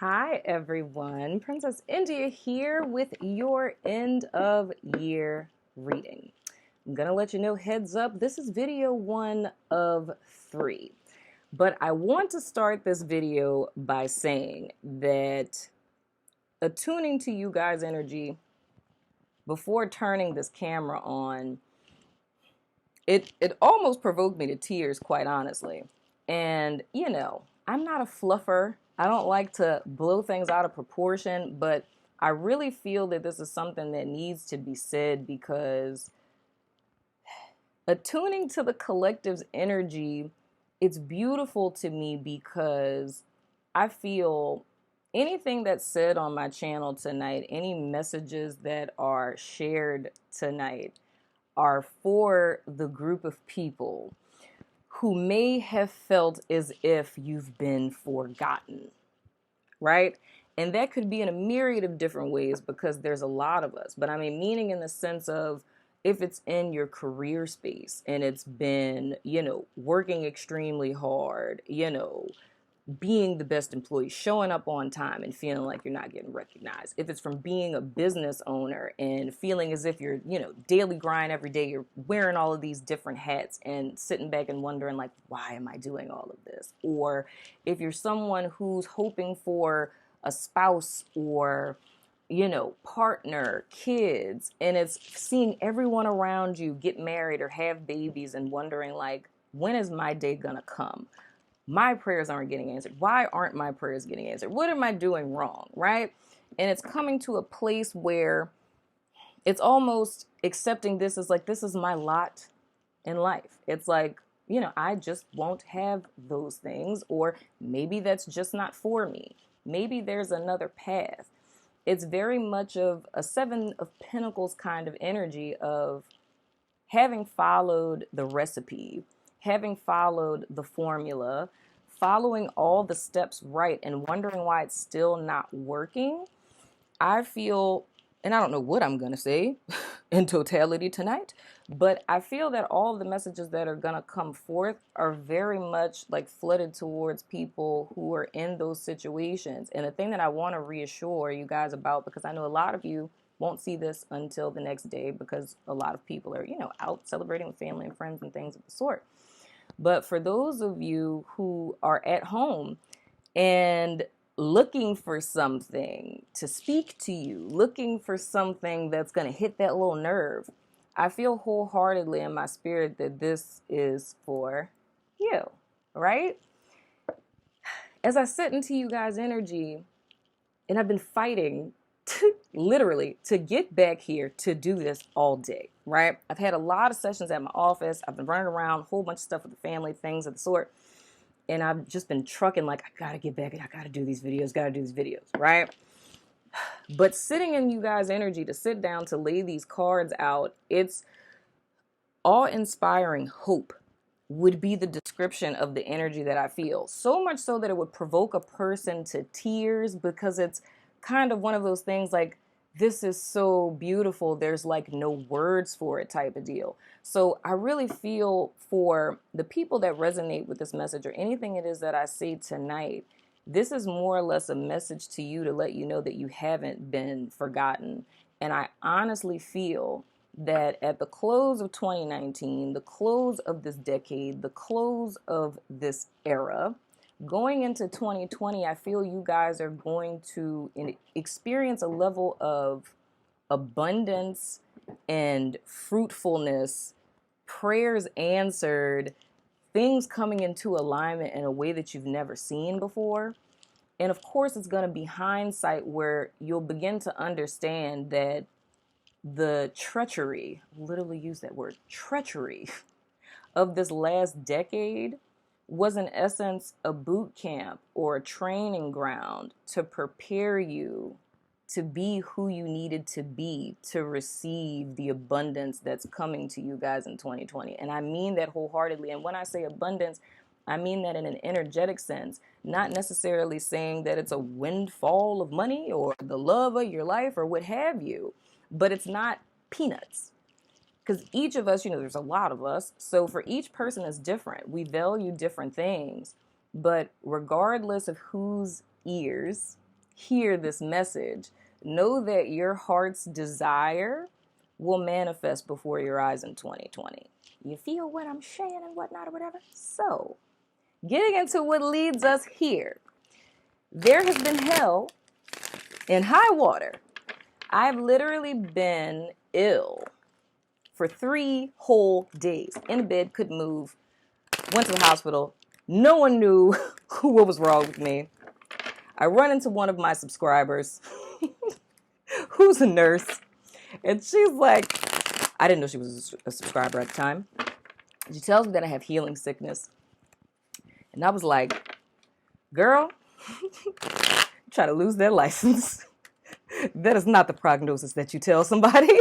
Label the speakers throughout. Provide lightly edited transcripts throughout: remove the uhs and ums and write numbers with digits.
Speaker 1: Hi everyone, Princess India here with your end of year reading. I'm gonna let you know, heads up, this is video 1 of 3. But I want to start this video by saying that attuning to you guys' energy before turning this camera on, it almost provoked me to tears, quite honestly. And, I'm not a fluffer. I don't like to blow things out of proportion, but I really feel that this is something that needs to be said because attuning to the collective's energy, it's beautiful to me because I feel anything that's said on my channel tonight, any messages that are shared tonight are for the group of people who may have felt as if you've been forgotten, right? And that could be in a myriad of different ways because there's a lot of us. But I mean, meaning in the sense of if it's in your career space and it's been, working extremely hard, being the best employee, showing up on time and feeling like you're not getting recognized. If it's from being a business owner and feeling as if you're, daily grind every day, you're wearing all of these different hats and sitting back and wondering like, why am I doing all of this? Or if you're someone who's hoping for a spouse or, partner, kids, and it's seeing everyone around you get married or have babies and wondering like, when is my day gonna come? My prayers aren't getting answered. Why aren't my prayers getting answered? What am I doing wrong, right? And it's coming to a place where it's almost accepting this as like, this is my lot in life. It's like, I just won't have those things, or maybe that's just not for me. Maybe there's another path. It's very much of a 7 of Pentacles kind of energy of having followed the recipe, having followed the formula, following all the steps right and wondering why it's still not working. I feel, and I don't know what I'm going to say in totality tonight, but I feel that all of the messages that are going to come forth are very much like flooded towards people who are in those situations. And the thing that I want to reassure you guys about, because I know a lot of you won't see this until the next day because a lot of people are, out celebrating with family and friends and things of the sort. But for those of you who are at home and looking for something to speak to you, looking for something that's going to hit that little nerve, I feel wholeheartedly in my spirit that this is for you, right? As I sit into you guys' energy, and I've been fighting literally to get back here to do this all day, right? I've had a lot of sessions at my office. I've been running around, a whole bunch of stuff with the family, things of the sort. And I've just been trucking like, I gotta get back and I gotta do these videos, right? But sitting in you guys' energy to sit down to lay these cards out, it's awe-inspiring hope would be the description of the energy that I feel. So much so that it would provoke a person to tears because it's kind of one of those things like, this is so beautiful, there's like no words for it type of deal. So I really feel for the people that resonate with this message or anything it is that I say tonight, this is more or less a message to you to let you know that you haven't been forgotten. And I honestly feel that at the close of 2019, the close of this decade, the close of this era, going into 2020, I feel you guys are going to experience a level of abundance and fruitfulness, prayers answered, things coming into alignment in a way that you've never seen before. And of course, it's going to be hindsight where you'll begin to understand that the treachery, literally use that word, treachery, of this last decade was in essence a boot camp or a training ground to prepare you to be who you needed to be to receive the abundance that's coming to you guys in 2020. And I mean that wholeheartedly. And when I say abundance, I mean that in an energetic sense, not necessarily saying that it's a windfall of money or the love of your life or what have you, but it's not peanuts. Because each of us, there's a lot of us. So for each person is different. We value different things. But regardless of whose ears hear this message, know that your heart's desire will manifest before your eyes in 2020. You feel what I'm saying and whatnot or whatever? So, getting into what leads us here. There has been hell and high water. I've literally been ill for 3 whole days. In bed, couldn't move. Went to the hospital. No one knew what was wrong with me. I run into one of my subscribers who's a nurse. And she's like, I didn't know she was a subscriber at the time. She tells me that I have healing sickness. And I was like, girl, try to lose their license. That is not the prognosis that you tell somebody.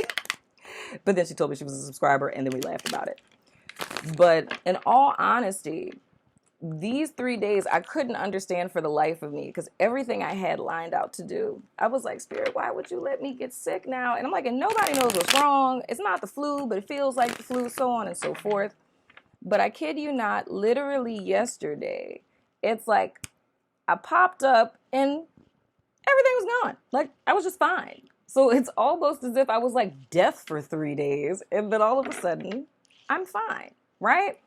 Speaker 1: But then she told me she was a subscriber, and then we laughed about it. But in all honesty, these 3 days, I couldn't understand for the life of me, because everything I had lined out to do, I was like, Spirit, why would you let me get sick now? And I'm like, and nobody knows what's wrong. It's not the flu, but it feels like the flu, so on and so forth. But I kid you not, literally yesterday, it's like I popped up and everything was gone. Like, I was just fine. So it's almost as if I was like deaf for 3 days, and then all of a sudden, I'm fine, right?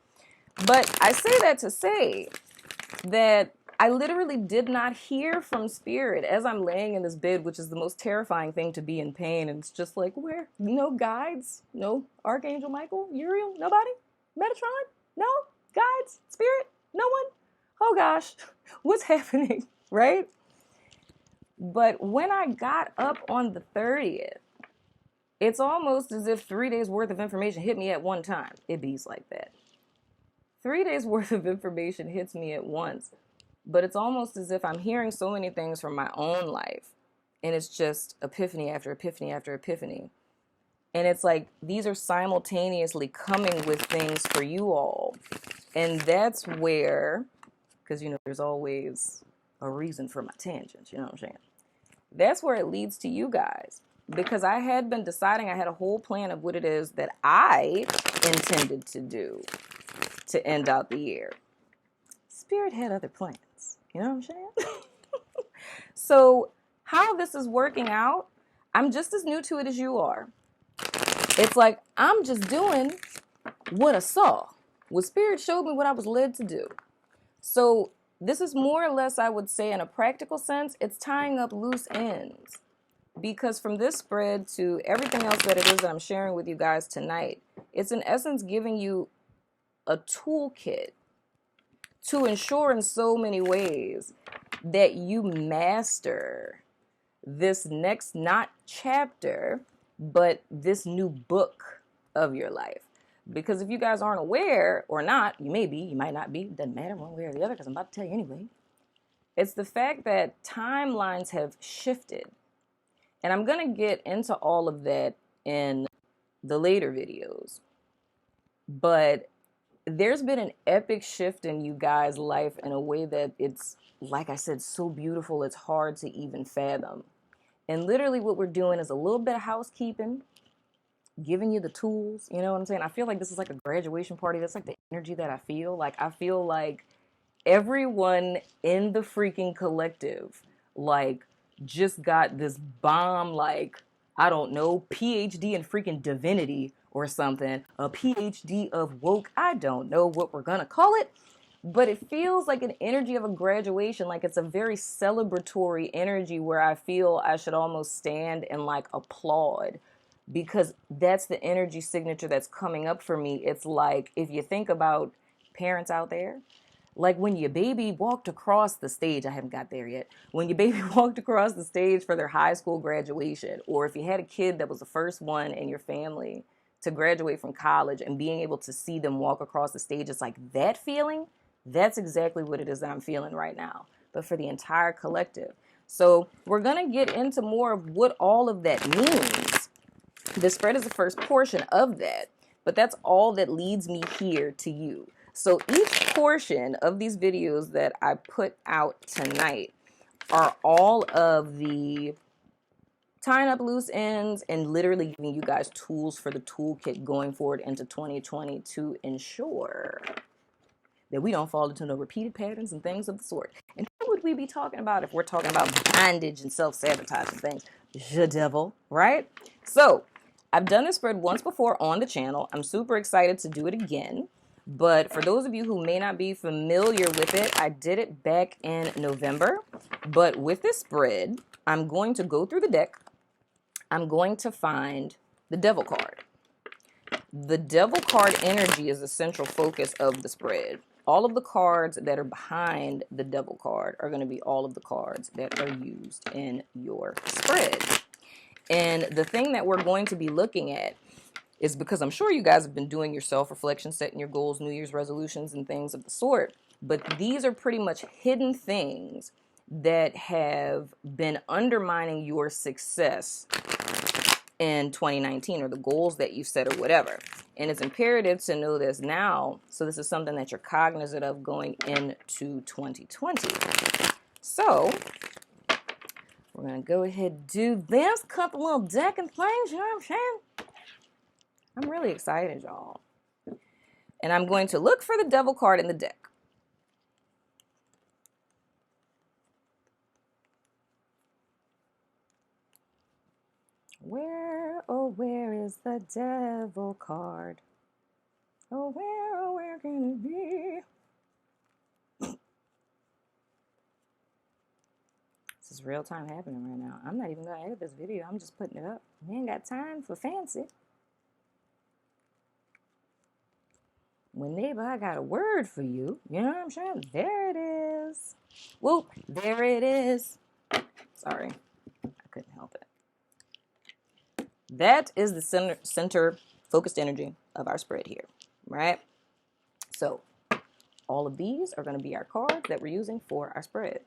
Speaker 1: But I say that to say that I literally did not hear from Spirit as I'm laying in this bed, which is the most terrifying thing, to be in pain. And it's just like, where? No guides? No Archangel Michael? Uriel? Nobody? Metatron? No? Guides? Spirit? No one? Oh gosh, what's happening, right? But when I got up on the 30th, it's almost as if 3 days worth of information hit me at one time. It bees like that. 3 days worth of information hits me at once, but it's almost as if I'm hearing so many things from my own life, and it's just epiphany after epiphany after epiphany. And it's like these are simultaneously coming with things for you all. And that's where, because, there's always a reason for my tangents, you know what I'm saying? That's where it leads to you guys. Because I had been deciding, I had a whole plan of what it is that I intended to do to end out the year. Spirit had other plans, you know what I'm saying? So how this is working out, I'm just as new to it as you are. It's like, I'm just doing what I saw. What Spirit showed me what I was led to do. So this is more or less, I would say, in a practical sense, it's tying up loose ends. Because from this spread to everything else that it is that I'm sharing with you guys tonight, it's in essence giving you a toolkit to ensure in so many ways that you master this next, not chapter, but this new book of your life. Because if you guys aren't aware or not, you may be, you might not be, doesn't matter one way or the other, because I'm about to tell you anyway. It's the fact that timelines have shifted. And I'm going to get into all of that in the later videos. But there's been an epic shift in you guys' life in a way that it's, like I said, so beautiful, it's hard to even fathom. And literally what we're doing is a little bit of housekeeping, giving you the tools, you know what I'm saying? I feel like this is like a graduation party. That's like the energy that I feel. Like, I feel like everyone in the freaking collective, like, just got this bomb, like, I don't know, PhD in freaking divinity or something, a PhD of woke, I don't know what we're gonna call it, but it feels like an energy of a graduation, like it's a very celebratory energy where I feel I should almost stand and like applaud, because that's the energy signature that's coming up for me. It's like, if you think about parents out there, like when your baby walked across the stage, I haven't got there yet, when your baby walked across the stage for their high school graduation, or if you had a kid that was the first one in your family to graduate from college and being able to see them walk across the stage, it's like that feeling, that's exactly what it is that I'm feeling right now, but for the entire collective. So we're going to get into more of what all of that means. The spread is the first portion of that, but that's all that leads me here to you. So each portion of these videos that I put out tonight are all of the tying up loose ends and literally giving you guys tools for the toolkit going forward into 2020 to ensure that we don't fall into no repeated patterns and things of the sort. And who would we be talking about if we're talking about bondage and self-sabotage and things? The devil, right? So I've done this spread once before on the channel. I'm super excited to do it again. But for those of you who may not be familiar with it, I did it back in November. But with this spread, I'm going to go through the deck. I'm going to find the devil card. The devil card energy is the central focus of the spread. All of the cards that are behind the devil card are going to be all of the cards that are used in your spread. And the thing that we're going to be looking at is, because I'm sure you guys have been doing your self-reflection, setting your goals, New Year's resolutions, and things of the sort, but these are pretty much hidden things that have been undermining your success in 2019, or the goals that you set or whatever. And it's imperative to know this now, so this is something that you're cognizant of going into 2020. So we're going to go ahead and do this, cut the little deck and things, you know what I'm saying? I'm really excited, y'all. And I'm going to look for the devil card in the deck. Where, oh, where is the devil card? Oh, where can it be? This is real time happening right now. I'm not even going to edit this video. I'm just putting it up. We ain't got time for fancy. Well, neighbor, I got a word for you. You know what I'm saying? There it is. Whoop, there it is. Sorry, I couldn't help it. That is the center focused energy of our spread here, right? So all of these are going to be our cards that we're using for our spread.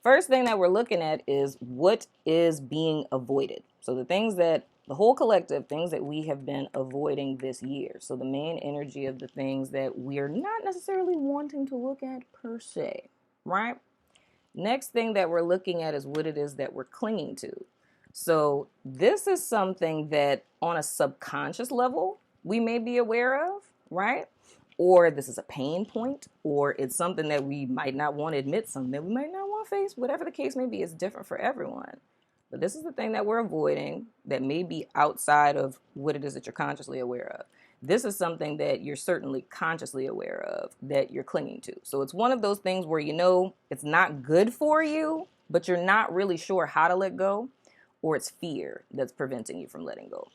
Speaker 1: First thing that we're looking at is what is being avoided. So the things that the whole collective, things that we have been avoiding this year. So the main energy of the things that we're not necessarily wanting to look at per se, right? Next thing that we're looking at is what it is that we're clinging to. So this is something that on a subconscious level, we may be aware of, right? Or this is a pain point, or it's something that we might not want to admit, something that we might not want to face, whatever the case may be. It's different for everyone. But this is the thing that we're avoiding that may be outside of what it is that you're consciously aware of. This is something that you're certainly consciously aware of that you're clinging to. So it's one of those things where you know it's not good for you, but you're not really sure how to let go, or it's fear that's preventing you from letting go.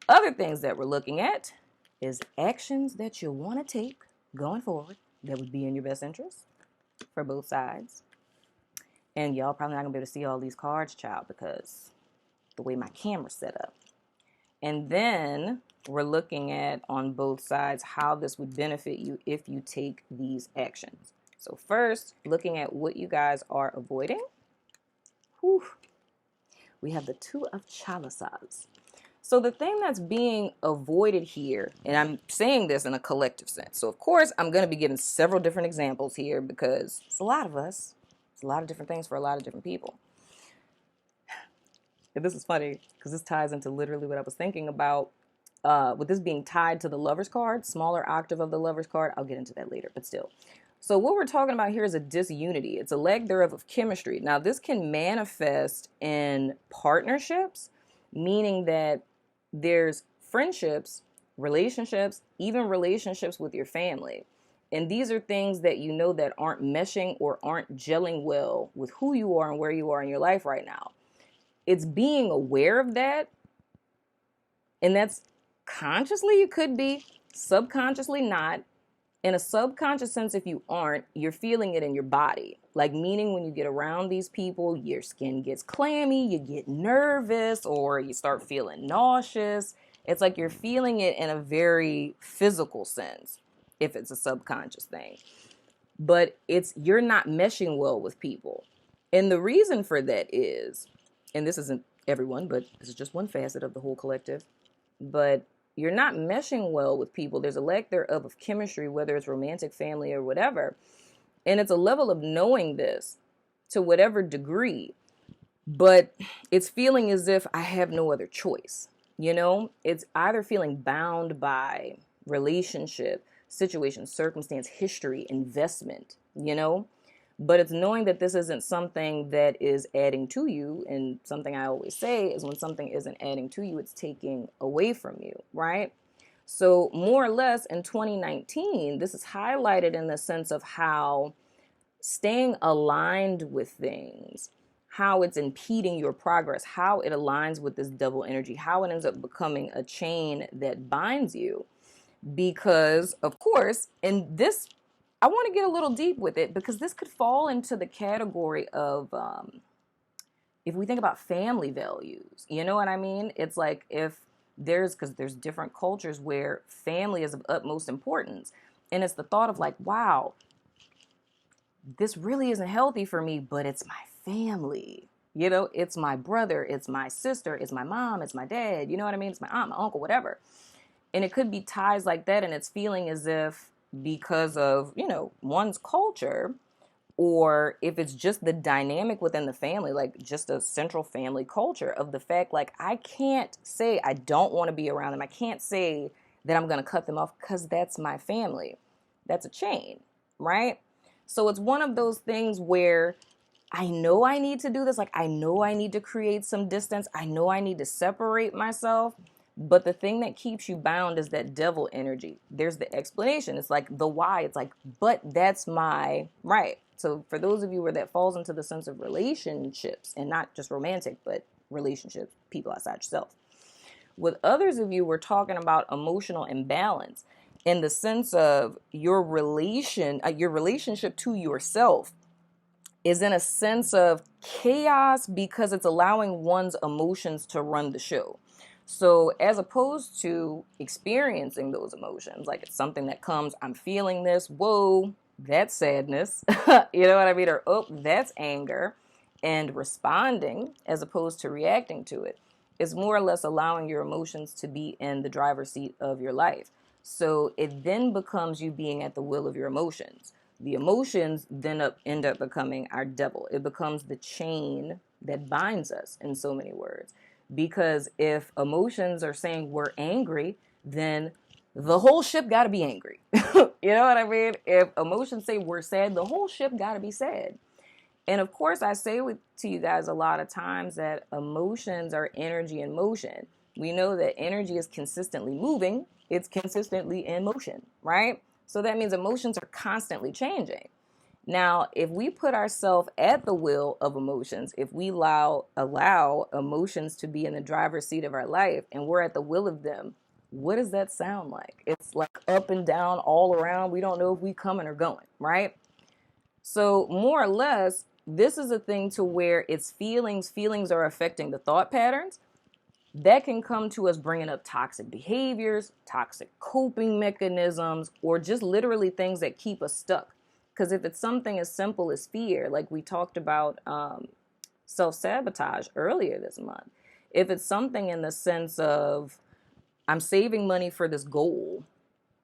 Speaker 1: Other things that we're looking at is actions that you want to take going forward that would be in your best interest for both sides. And y'all probably not going to be able to see all these cards, child, because the way my camera's set up. And then we're looking at, on both sides, how this would benefit you if you take these actions. So first, looking at what you guys are avoiding. Whew. We have the Two of Chalices. So the thing that's being avoided here, and I'm saying this in a collective sense. So of course, I'm going to be giving several different examples here because it's a lot of us. It's a lot of different things for a lot of different people. And this is funny because this ties into literally what I was thinking about with this being tied to the Lover's card, smaller octave of the Lover's card. I'll get into that later, but still. So what we're talking about here is a disunity. It's a lack thereof of chemistry. Now, this can manifest in partnerships, meaning that there's friendships, relationships, even relationships with your family. And these are things that you know that aren't meshing or aren't gelling well with who you are and where you are in your life right now. It's being aware of that. And that's consciously you could be, subconsciously not. In a subconscious sense, if you aren't, you're feeling it in your body. Like, meaning when you get around these people, your skin gets clammy, you get nervous, or you start feeling nauseous. It's like you're feeling it in a very physical sense, if it's a subconscious thing. But you're not meshing well with people. And the reason for that is, and this isn't everyone, but this is just one facet of the whole collective, but you're not meshing well with people. There's a lack thereof of chemistry, whether it's romantic, family, or whatever. And it's a level of knowing this to whatever degree. But it's feeling as if I have no other choice. You know, it's either feeling bound by relationship, situation, circumstance, history, investment, you know. But it's knowing that this isn't something that is adding to you. And something I always say is when something isn't adding to you, it's taking away from you, right? So more or less in 2019, this is highlighted in the sense of how staying aligned with things, how it's impeding your progress, how it aligns with this double energy, how it ends up becoming a chain that binds you. Because, of course, in this, I want to get a little deep with it because this could fall into the category of, if we think about family values, you know what I mean? It's like if because there's different cultures where family is of utmost importance. And it's the thought of like, wow, this really isn't healthy for me, but it's my family. You know, it's my brother, it's my sister, it's my mom, it's my dad. You know what I mean? It's my aunt, my uncle, whatever. And it could be ties like that. And it's feeling as if because of, one's culture, or if it's just the dynamic within the family, like just a central family culture of the fact, like, I can't say I don't want to be around them. I can't say that I'm going to cut them off because that's my family. That's a chain, right? So it's one of those things where I know I need to do this. Like, I know I need to create some distance. I know I need to separate myself. But the thing that keeps you bound is that devil energy. There's the explanation. It's like the why. It's like, but that's my right. So for those of you where that falls into the sense of relationships, and not just romantic, but relationships, people outside yourself. With others of you, we're talking about emotional imbalance in the sense of your relationship to yourself is in a sense of chaos because it's allowing one's emotions to run the show. So as opposed to experiencing those emotions, like it's something that comes, I'm feeling this, whoa, that's sadness, you know what I mean? Or, oh, that's anger, and responding as opposed to reacting to it is more or less allowing your emotions to be in the driver's seat of your life. So it then becomes you being at the will of your emotions. The emotions then end up becoming our devil. It becomes the chain that binds us, in so many words. Because if emotions are saying we're angry, then the whole ship got to be angry. You know what I mean? If emotions say we're sad, the whole ship got to be sad. And of course, I say to you guys a lot of times that emotions are energy in motion. We know that energy is consistently moving. It's consistently in motion, right? So that means emotions are constantly changing. Now, if we put ourselves at the will of emotions, if we allow emotions to be in the driver's seat of our life and we're at the will of them, what does that sound like? It's like up and down, all around. We don't know if we coming or going, right? So more or less, this is a thing to where it's feelings are affecting the thought patterns. That can come to us bringing up toxic behaviors, toxic coping mechanisms, or just literally things that keep us stuck. Because if it's something as simple as fear, like we talked about self-sabotage earlier this month, if it's something in the sense of I'm saving money for this goal,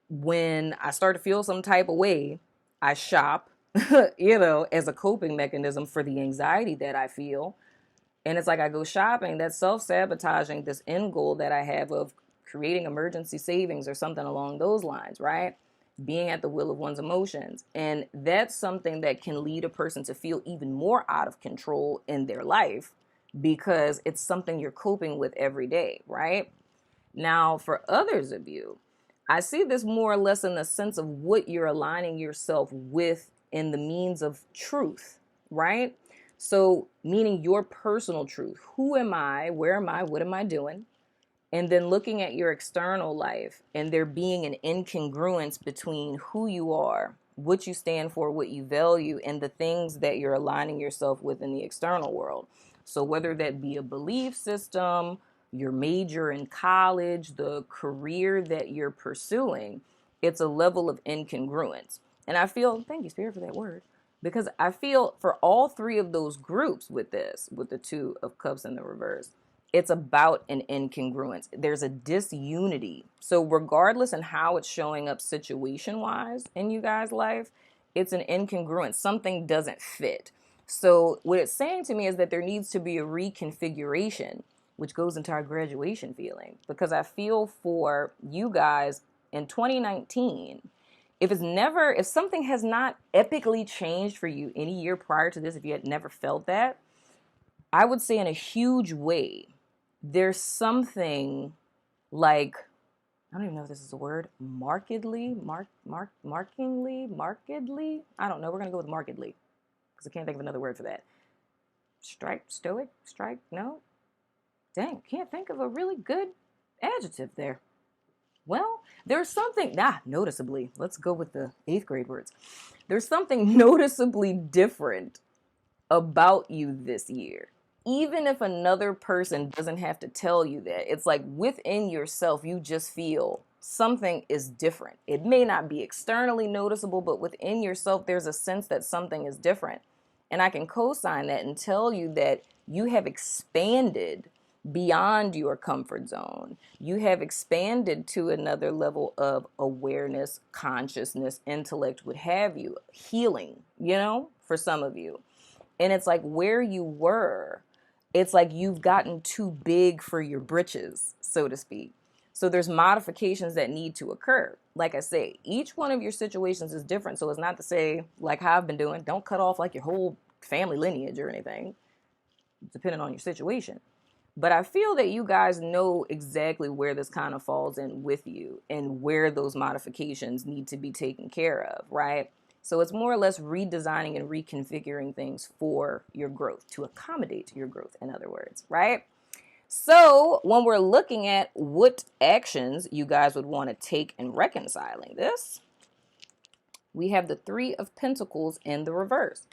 Speaker 1: when I start to feel some type of way, I shop, as a coping mechanism for the anxiety that I feel. And it's like I go shopping, that's self-sabotaging this end goal that I have of creating emergency savings or something along those lines, right? Being at the will of one's emotions. And that's something that can lead a person to feel even more out of control in their life because it's something you're coping with every day, right? Now, for others of you, I see this more or less in the sense of what you're aligning yourself with in the means of truth, right? So, meaning your personal truth. Who am I? Where am I? What am I doing? And then looking at your external life and there being an incongruence between who you are, what you stand for, what you value, and the things that you're aligning yourself with in the external world. So whether that be a belief system, your major in college, the career that you're pursuing, it's a level of incongruence. And I feel, thank you, Spirit, for that word. Because I feel for all three of those groups with this, with the Two of Cups in the reverse, it's about an incongruence. There's a disunity. So regardless in how it's showing up situation-wise in you guys' life, it's an incongruence. Something doesn't fit. So what it's saying to me is that there needs to be a reconfiguration, which goes into our graduation feeling. Because I feel for you guys in 2019, if something has not epically changed for you any year prior to this, if you had never felt that, I would say in a huge way, there's something like, I don't even know if this is a word, markedly. I don't know. We're going to go with markedly because I can't think of another word for that. No? Dang, can't think of a really good adjective there. Well, there's something, noticeably. Let's go with the 8th grade words. There's something noticeably different about you this year. Even if another person doesn't have to tell you that, it's like within yourself, you just feel something is different. It may not be externally noticeable, but within yourself, there's a sense that something is different. And I can co-sign that and tell you that you have expanded beyond your comfort zone. You have expanded to another level of awareness, consciousness, intellect, what have you, healing, for some of you. And it's like where you were, it's like you've gotten too big for your britches, so to speak. So there's modifications that need to occur. Like I say, each one of your situations is different. So it's not to say, like how I've been doing, don't cut off like your whole family lineage or anything, depending on your situation. But I feel that you guys know exactly where this kind of falls in with you and where those modifications need to be taken care of, right? So it's more or less redesigning and reconfiguring things for your growth, to accommodate your growth, in other words, right? So when we're looking at what actions you guys would want to take in reconciling this, we have the 3 of Pentacles in the reverse.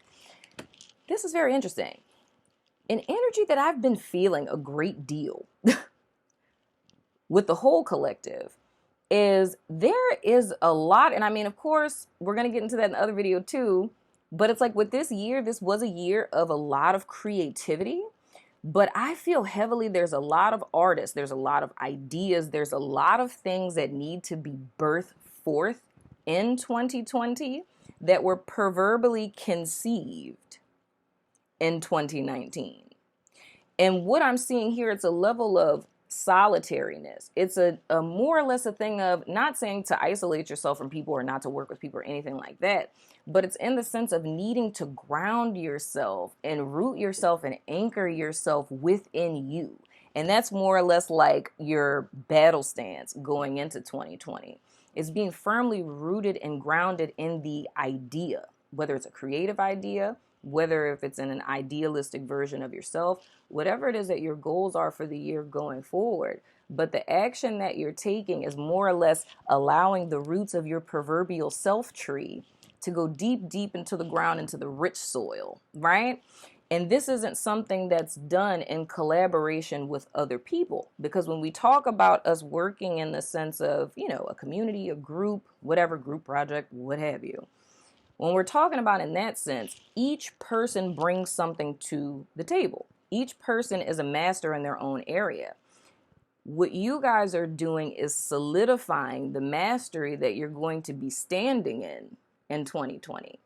Speaker 1: This is very interesting. An energy that I've been feeling a great deal with the whole collective is there is a lot, and I mean, of course, we're going to get into that in the other video too, but it's like with this year, this was a year of a lot of creativity, but I feel heavily there's a lot of artists, there's a lot of ideas, there's a lot of things that need to be birthed forth in 2020 that were proverbially conceived in 2019. And what I'm seeing here, it's a level of solitariness. It's a more or less a thing of not saying to isolate yourself from people or not to work with people or anything like that, but it's in the sense of needing to ground yourself and root yourself and anchor yourself within you. And that's more or less like your battle stance going into 2020. It's being firmly rooted and grounded in the idea, whether it's a creative idea, whether if it's in an idealistic version of yourself, whatever it is that your goals are for the year going forward. But the action that you're taking is more or less allowing the roots of your proverbial self tree to go deep, deep into the ground, into the rich soil, right? And this isn't something that's done in collaboration with other people. Because when we talk about us working in the sense of, a community, a group, whatever group project, what have you, when we're talking about in that sense, each person brings something to the table. Each person is a master in their own area. What you guys are doing is solidifying the mastery that you're going to be standing in 2020.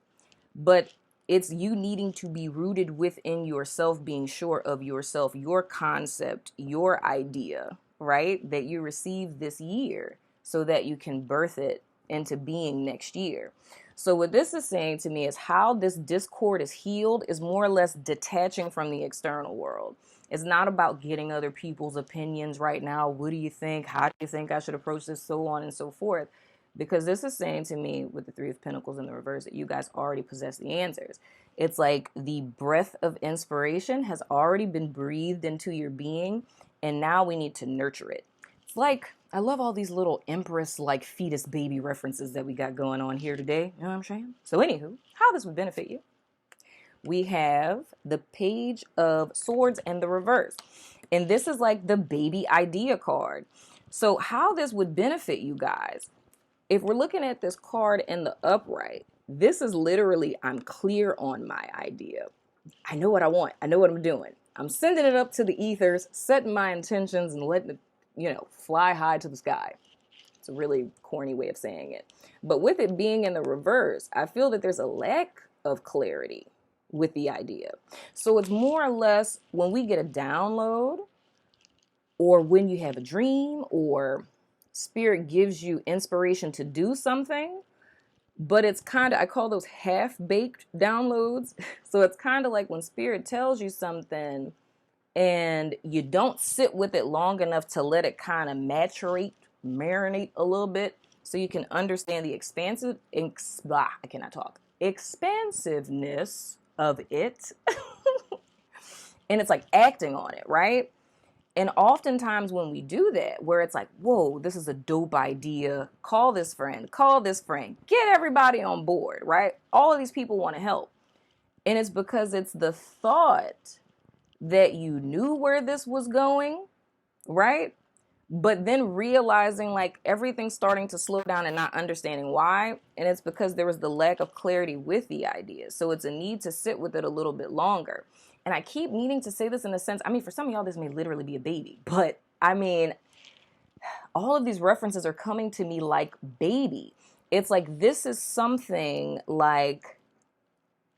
Speaker 1: But it's you needing to be rooted within yourself, being sure of yourself, your concept, your idea, right? That you received this year so that you can birth it into being next year. So what this is saying to me is how this discord is healed is more or less detaching from the external world. It's not about getting other people's opinions right now. What do you think? How do you think I should approach this? So on and so forth. Because this is saying to me with the 3 of Pentacles in the reverse that you guys already possess the answers. It's like the breath of inspiration has already been breathed into your being, and now we need to nurture it. It's like, I love all these little empress like fetus baby references that we got going on here today. You know what I'm saying? So anywho, how this would benefit you. We have the Page of Swords in the reverse. And this is like the baby idea card. So how this would benefit you guys, if we're looking at this card in the upright, this is literally, I'm clear on my idea. I know what I want. I know what I'm doing. I'm sending it up to the ethers, setting my intentions and letting it, fly high to the sky. It's a really corny way of saying it. But with it being in the reverse, I feel that there's a lack of clarity with the idea. So it's more or less when we get a download or when you have a dream or spirit gives you inspiration to do something, But it's kind of, I call those half-baked downloads. So it's kind of like when spirit tells you something and you don't sit with it long enough to let it kind of marinate a little bit so you can understand the I cannot talk, expansiveness of it. And it's like acting on it, right? And oftentimes when we do that, where it's like, whoa, this is a dope idea, call this friend, get everybody on board, right? All of these people want to help. And it's because it's the thought that you knew where this was going, right? But then realizing like everything's starting to slow down and not understanding why. And it's because there was the lack of clarity with the idea. So it's a need to sit with it a little bit longer. And I keep needing to say this in a sense, I mean, for some of y'all, this may literally be a baby, but I mean, all of these references are coming to me like baby. It's like, this is something like,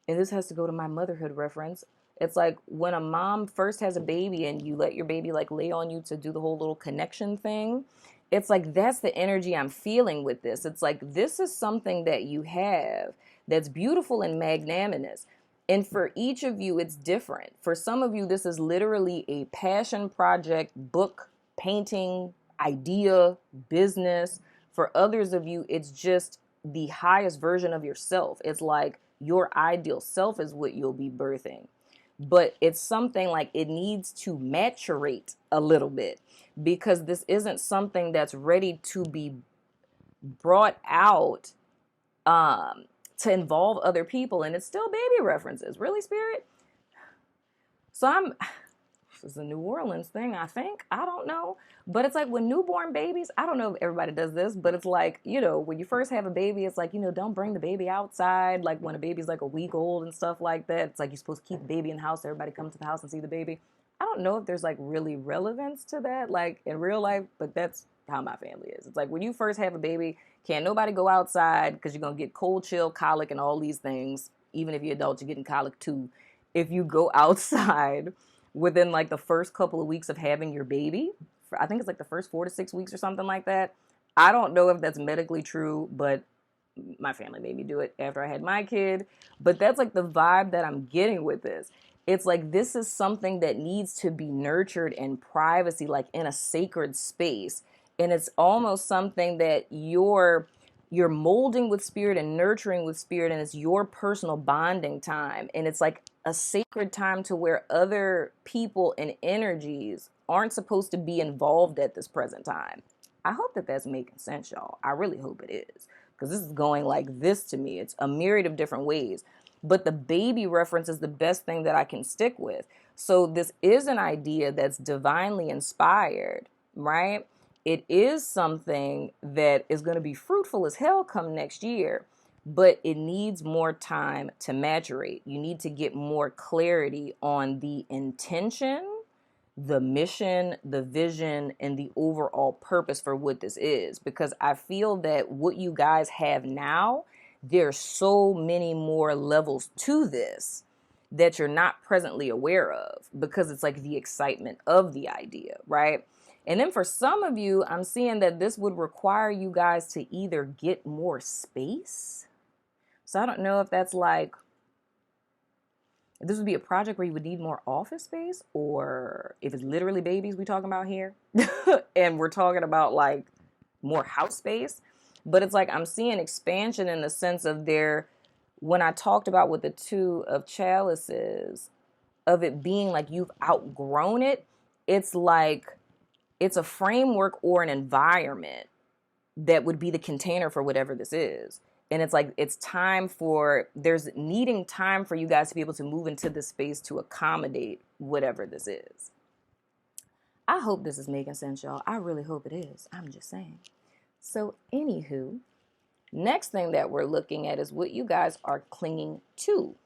Speaker 1: and this has to go to my motherhood reference. It's like when a mom first has a baby and you let your baby like lay on you to do the whole little connection thing. It's like, that's the energy I'm feeling with this. It's like, this is something that you have that's beautiful and magnanimous. And for each of you, it's different. For some of you, this is literally a passion project, book, painting, idea, business. For others of you, it's just the highest version of yourself. It's like your ideal self is what you'll be birthing. But it's something like it needs to maturate a little bit because this isn't something that's ready to be brought out to involve other people. And it's still baby references. Really, Spirit? So this is a New Orleans thing, I think. I don't know. But it's like when newborn babies, I don't know if everybody does this, but it's like, you know, when you first have a baby, it's like, you know, don't bring the baby outside. Like when a baby's like a week old and stuff like that. It's like you're supposed to keep the baby in the house. Everybody comes to the house and see the baby. I don't know if there's like really relevance to that, like in real life, but that's how my family is. It's like when you first have a baby, can't nobody go outside because you're going to get cold, chill, colic, and all these things. Even if you're adult, you're getting colic too. If you go outside within like the first couple of weeks of having your baby, I think it's like the first 4 to 6 weeks or something like that. I don't know if that's medically true, but my family made me do it after I had my kid. But that's like the vibe that I'm getting with this. It's like this is something that needs to be nurtured in privacy, like in a sacred space. And it's almost something that you're molding with spirit and nurturing with spirit, and it's your personal bonding time. And it's like a sacred time to where other people and energies aren't supposed to be involved at this present time. I hope that that's making sense, y'all. I really hope it is, because this is going like this to me. It's a myriad of different ways. But the baby reference is the best thing that I can stick with. So this is an idea that's divinely inspired, right? It is something that is going to be fruitful as hell come next year, but it needs more time to maturate. You need to get more clarity on the intention, the mission, the vision, and the overall purpose for what this is. Because I feel that what you guys have now, there's so many more levels to this that you're not presently aware of, because it's like the excitement of the idea, right? And then for some of you, I'm seeing that this would require you guys to either get more space. So I don't know if that's like, this would be a project where you would need more office space, or if it's literally babies we talking about here and we're talking about like more house space. But it's like I'm seeing expansion in the sense of when I talked about with the Two of Chalices, of it being like you've outgrown it, it's like it's a framework or an environment that would be the container for whatever this is. And it's like there's needing time for you guys to be able to move into this space to accommodate whatever this is. I hope this is making sense, y'all. I really hope it is. I'm just saying. So anywho, next thing that we're looking at is what you guys are clinging to.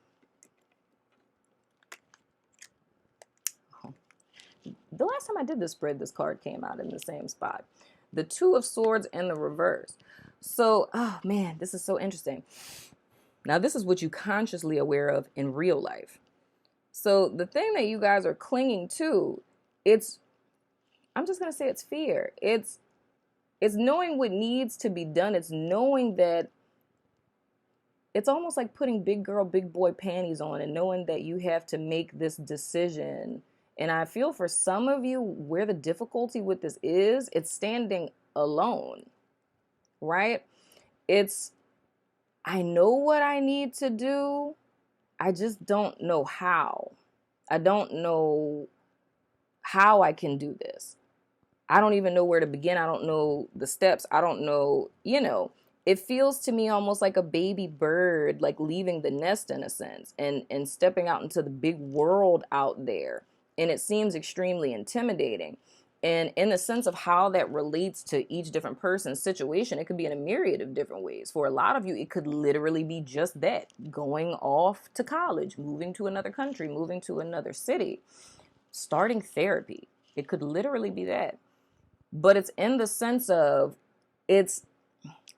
Speaker 1: The last time I did this spread, this card came out in the same spot. The Two of Swords in the reverse. So, oh man, this is so interesting. Now, this is what you consciously aware of in real life. So the thing that you guys are clinging to, I'm just going to say it's fear. It's knowing what needs to be done. It's knowing that it's almost like putting big girl, big boy panties on and knowing that you have to make this decision. And I feel for some of you where the difficulty with this is, it's standing alone, right? It's, I know what I need to do. I just don't know how. I don't know how I can do this. I don't even know where to begin. I don't know the steps. I don't know, it feels to me almost like a baby bird, like leaving the nest in a sense and stepping out into the big world out there. And it seems extremely intimidating. And in the sense of how that relates to each different person's situation, it could be in a myriad of different ways. For a lot of you, it could literally be just that, going off to college, moving to another country, moving to another city, starting therapy. It could literally be that. But it's in the sense of it's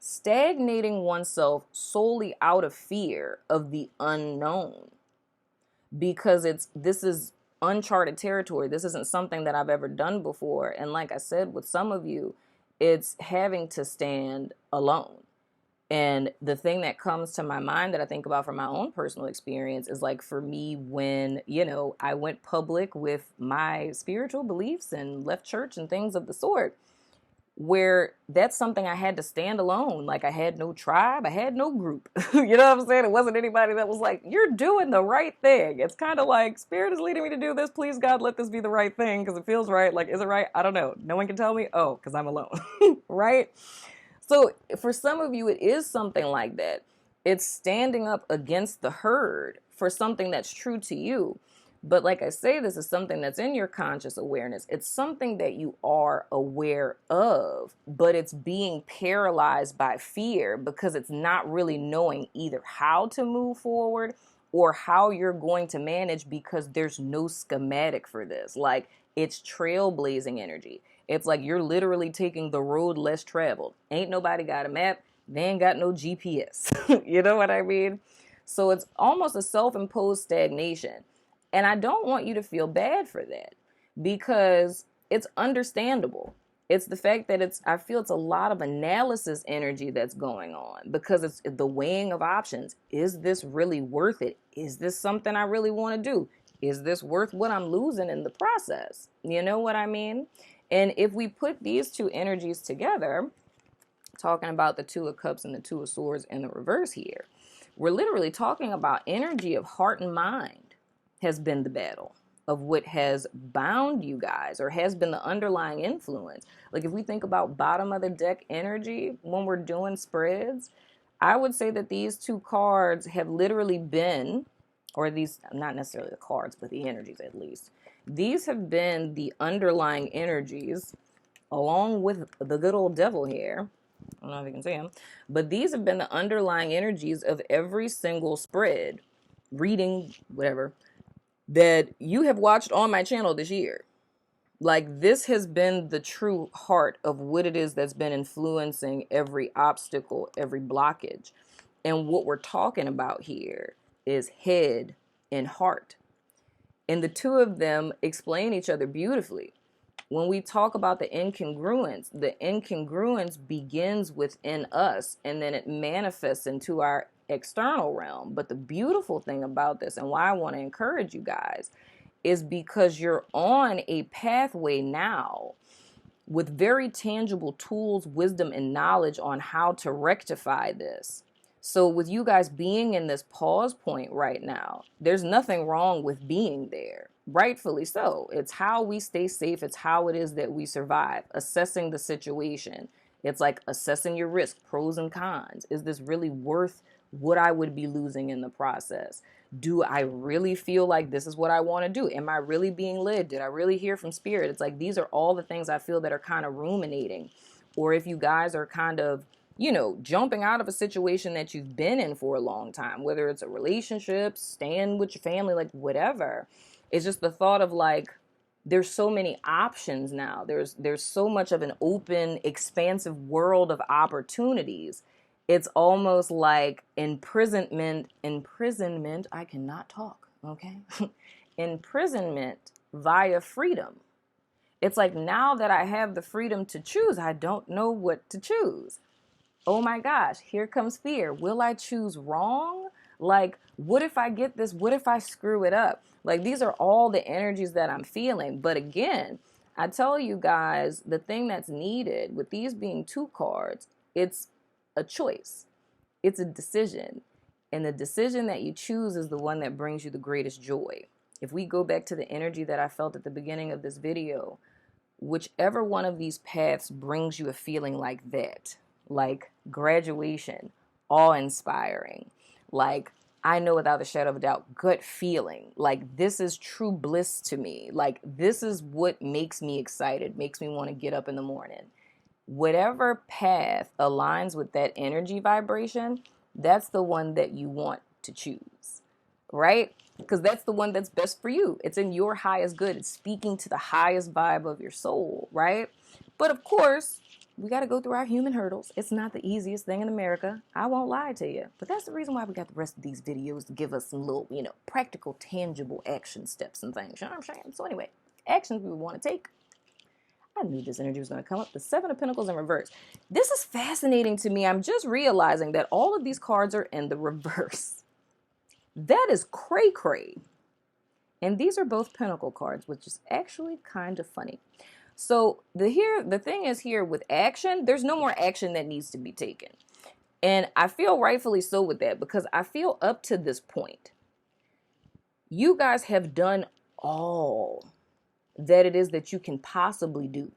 Speaker 1: stagnating oneself solely out of fear of the unknown, because this is uncharted territory. This isn't something that I've ever done before. And like I said, with some of you, it's having to stand alone. And the thing that comes to my mind that I think about from my own personal experience is like for me when, I went public with my spiritual beliefs and left church and things of the sort, where that's something I had to stand alone. Like I had no tribe, I had no group. You know what I'm saying? It wasn't anybody that was like, you're doing the right thing. It's kind of like, Spirit is leading me to do this. Please, God, let this be the right thing because it feels right. Like, is it right? I don't know. No one can tell me. Oh, because I'm alone. Right? So for some of you, it is something like that. It's standing up against the herd for something that's true to you. But like I say, this is something that's in your conscious awareness. It's something that you are aware of, but it's being paralyzed by fear because it's not really knowing either how to move forward or how you're going to manage, because there's no schematic for this. Like, it's trailblazing energy. It's like you're literally taking the road less traveled. Ain't nobody got a map. They ain't got no GPS. You know what I mean? So it's almost a self-imposed stagnation. And I don't want you to feel bad for that, because it's understandable. It's the fact that I feel it's a lot of analysis energy that's going on, because it's the weighing of options. Is this really worth it? Is this something I really want to do? Is this worth what I'm losing in the process? You know what I mean? And if we put these two energies together, talking about the Two of Cups and the Two of Swords in the reverse here, we're literally talking about energy of heart and mind has been the battle of what has bound you guys, or has been the underlying influence. Like if we think about bottom of the deck energy when we're doing spreads, I would say that these two cards have literally been, or these, not necessarily the cards, but the energies at least. These have been the underlying energies, along with the good old devil here. I don't know if you can see him, but these have been the underlying energies of every single spread, reading, whatever, that you have watched on my channel this year. Like, this has been the true heart of what it is that's been influencing every obstacle, every blockage. And what we're talking about here is head and heart. And the two of them explain each other beautifully. When we talk about the incongruence begins within us, and then it manifests into our external realm. But the beautiful thing about this, and why I want to encourage you guys, is because you're on a pathway now with very tangible tools, wisdom, and knowledge on how to rectify this. So with you guys being in this pause point right now, there's nothing wrong with being there. Rightfully so. It's how we stay safe. It's how it is that we survive. Assessing the situation. It's like assessing your risk, pros and cons. Is this really worth what I would be losing in the process? Do I really feel like this is what I want to do? Am I really being led? Did I really hear from Spirit? It's like these are all the things I feel that are kind of ruminating. Or if you guys are kind of, jumping out of a situation that you've been in for a long time, whether it's a relationship, staying with your family, like whatever. It's just the thought of like, there's so many options now. There's so much of an open, expansive world of opportunities. It's almost like imprisonment, I cannot talk, okay? Imprisonment via freedom. It's like now that I have the freedom to choose, I don't know what to choose. Oh my gosh, here comes fear. Will I choose wrong? Like, what if I get this? What if I screw it up? Like, these are all the energies that I'm feeling. But again, I tell you guys, the thing that's needed with these being two cards, it's a choice, it's a decision. And the decision that you choose is the one that brings you the greatest joy. If we go back to the energy that I felt at the beginning of this video, whichever one of these paths brings you a feeling like that, like graduation, awe-inspiring, like I know without a shadow of a doubt, gut feeling, like this is true bliss to me, like this is what makes me excited, makes me want to get up in the morning. Whatever path aligns with that energy vibration, that's the one that you want to choose, right? Because that's the one that's best for you. It's in your highest good. It's speaking to the highest vibe of your soul, right? But of course, we got to go through our human hurdles. It's not the easiest thing in America. I won't lie to you. But that's the reason why we got the rest of these videos, to give us some little, practical, tangible action steps and things. You know what I'm saying? So anyway, actions we want to take. I knew this energy was going to come up. The Seven of Pentacles in reverse. This is fascinating to me. I'm just realizing that all of these cards are in the reverse. That is cray-cray. And these are both Pentacle cards, which is actually kind of funny. So the thing is here with action, there's no more action that needs to be taken. And I feel rightfully so with that, because I feel up to this point, you guys have done all that it is that you can possibly do.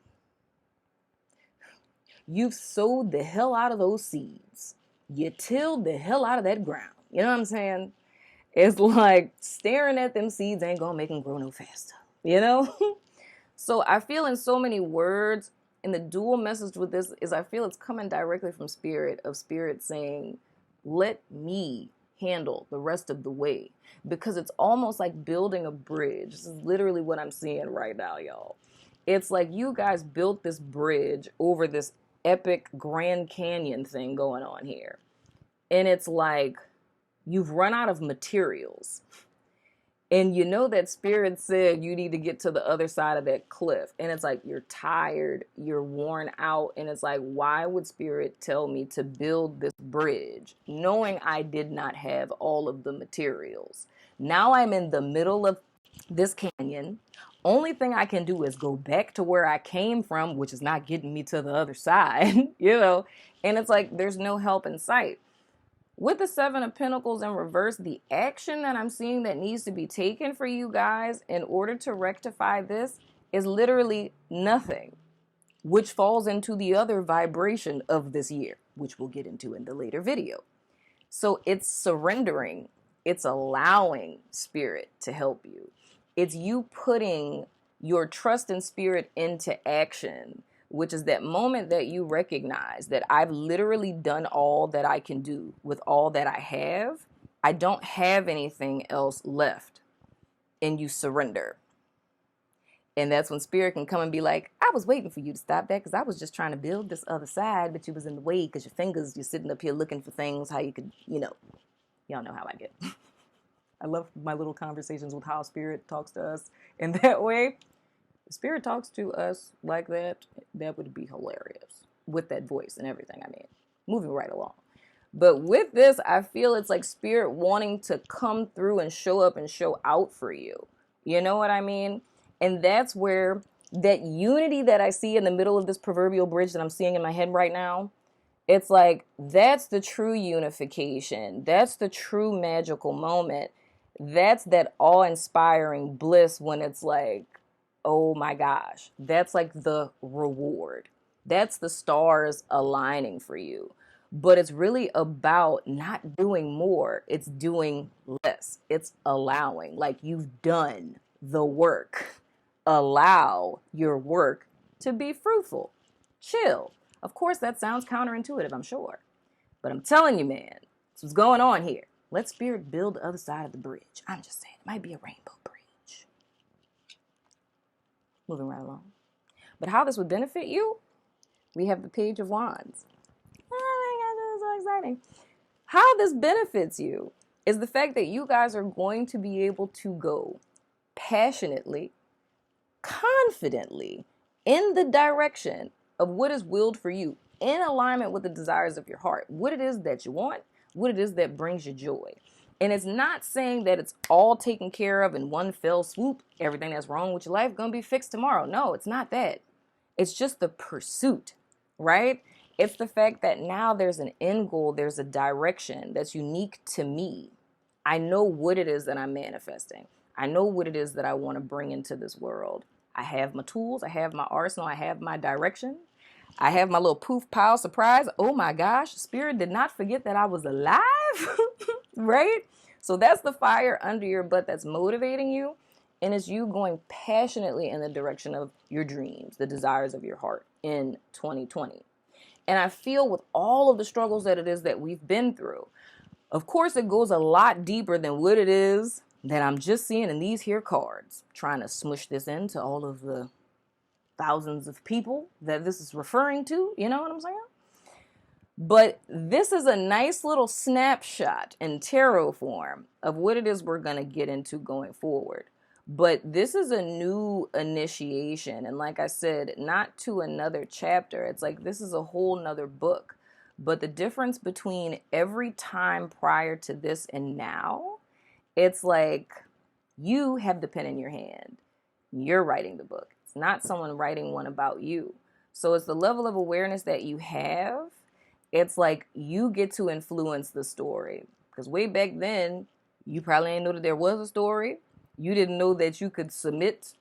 Speaker 1: You've sowed the hell out of those seeds. You tilled the hell out of that ground. You know what I'm saying? It's like staring at them seeds ain't gonna make them grow no faster, you know? So I feel in so many words, and the dual message with this is I feel it's coming directly from Spirit, of Spirit saying, let me handle the rest of the way. Because it's almost like building a bridge. This is literally what I'm seeing right now, y'all. It's like you guys built this bridge over this epic Grand Canyon thing going on here. And it's like you've run out of materials. And you know that Spirit said you need to get to the other side of that cliff. And it's like you're tired, you're worn out. And it's like, why would Spirit tell me to build this bridge knowing I did not have all of the materials? Now I'm in the middle of this canyon. Only thing I can do is go back to where I came from, which is not getting me to the other side, And it's like there's no help in sight. With the Seven of Pentacles in reverse, the action that I'm seeing that needs to be taken for you guys in order to rectify this is literally nothing, which falls into the other vibration of this year, which we'll get into in the later video. So it's surrendering. It's allowing Spirit to help you. It's you putting your trust in Spirit into action, which is that moment that you recognize that I've literally done all that I can do with all that I have. I don't have anything else left. And you surrender. And that's when Spirit can come and be like, I was waiting for you to stop that because I was just trying to build this other side, but you was in the way because your fingers, you're sitting up here looking for things, how you could, y'all know how I get. I love my little conversations with how Spirit talks to us in that way. Spirit talks to us like that, that would be hilarious with that voice and everything. I mean, moving right along. But with this, I feel it's like Spirit wanting to come through and show up and show out for you. You know what I mean? And that's where that unity that I see in the middle of this proverbial bridge that I'm seeing in my head right now, it's like that's the true unification. That's the true magical moment. That's that awe-inspiring bliss when it's like, oh my gosh, that's like the reward. That's the stars aligning for you. But it's really about not doing more. It's doing less. It's allowing. Like you've done the work. Allow your work to be fruitful. Chill. Of course, that sounds counterintuitive, I'm sure. But I'm telling you, man, that's what's going on here. Let Spirit build the other side of the bridge. I'm just saying, it might be a rainbow bridge. Moving right along. But how this would benefit you, we have the Page of Wands. Oh my gosh, this is so exciting. How this benefits you is the fact that you guys are going to be able to go passionately, confidently in the direction of what is willed for you. in alignment with the desires of your heart, what it is that you want, what it is that brings you joy. And it's not saying that it's all taken care of in one fell swoop. Everything that's wrong with your life gonna be fixed tomorrow. No, it's not that. It's just the pursuit, right? It's the fact that now there's an end goal, there's a direction that's unique to me. I know what it is that I'm manifesting. I know what it is that I want to bring into this world. I have my tools, I have my arsenal, I have my direction. I have my little poof pow surprise. Oh my gosh, Spirit did not forget that I was alive, right? So that's the fire under your butt that's motivating you. And it's you going passionately in the direction of your dreams, the desires of your heart in 2020. And I feel with all of the struggles that it is that we've been through, of course, it goes a lot deeper than what it is that I'm just seeing in these here cards, trying to smush this into all of the thousands of people that this is referring to. You know what I'm saying? But this is a nice little snapshot in tarot form of what it is we're going to get into going forward. But this is a new initiation. And like I said, not to another chapter. It's like this is a whole nother book. But the difference between every time prior to this and now, it's like you have the pen in your hand. You're writing the book. It's not someone writing one about you. So it's the level of awareness that you have. It's like you get to influence the story. Because way back then, you probably didn't know that there was a story. You didn't know that you could submit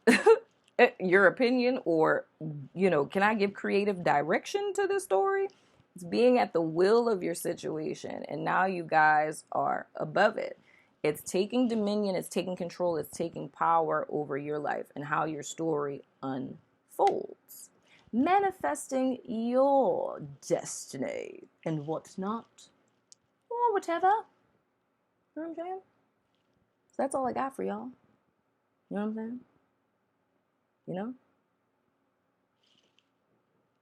Speaker 1: your opinion or, you know, can I give creative direction to this story? It's being at the will of your situation. And now you guys are above it. It's taking dominion, it's taking control, it's taking power over your life and how your story unfolds. Manifesting your destiny and whatnot. Or whatever. You know what I'm saying? So that's all I got for y'all. You know what I'm saying? You know?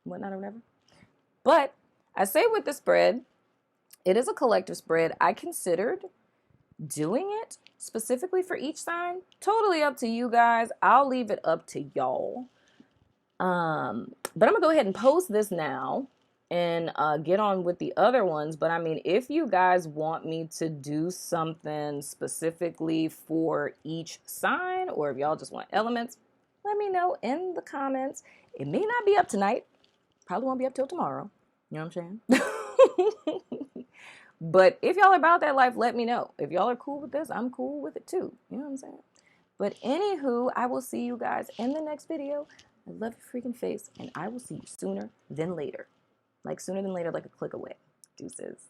Speaker 1: Whatnot or whatever. But I say with the spread, it is a collective spread. I considered doing it specifically for each sign. Totally up to you guys. I'll leave it up to y'all. But I'm gonna go ahead and post this now and get on with the other ones. But I mean, if you guys want me to do something specifically for each sign, or if y'all just want elements, let me know in the comments. It may not be up tonight. Probably won't be up till tomorrow. You know what I'm saying? But if y'all are about that life, let me know. If y'all are cool with this, I'm cool with it too. You know what I'm saying? But anywho, I will see you guys in the next video. I love your freaking face, and I will see you sooner than later. Like sooner than later, like a click away. Deuces.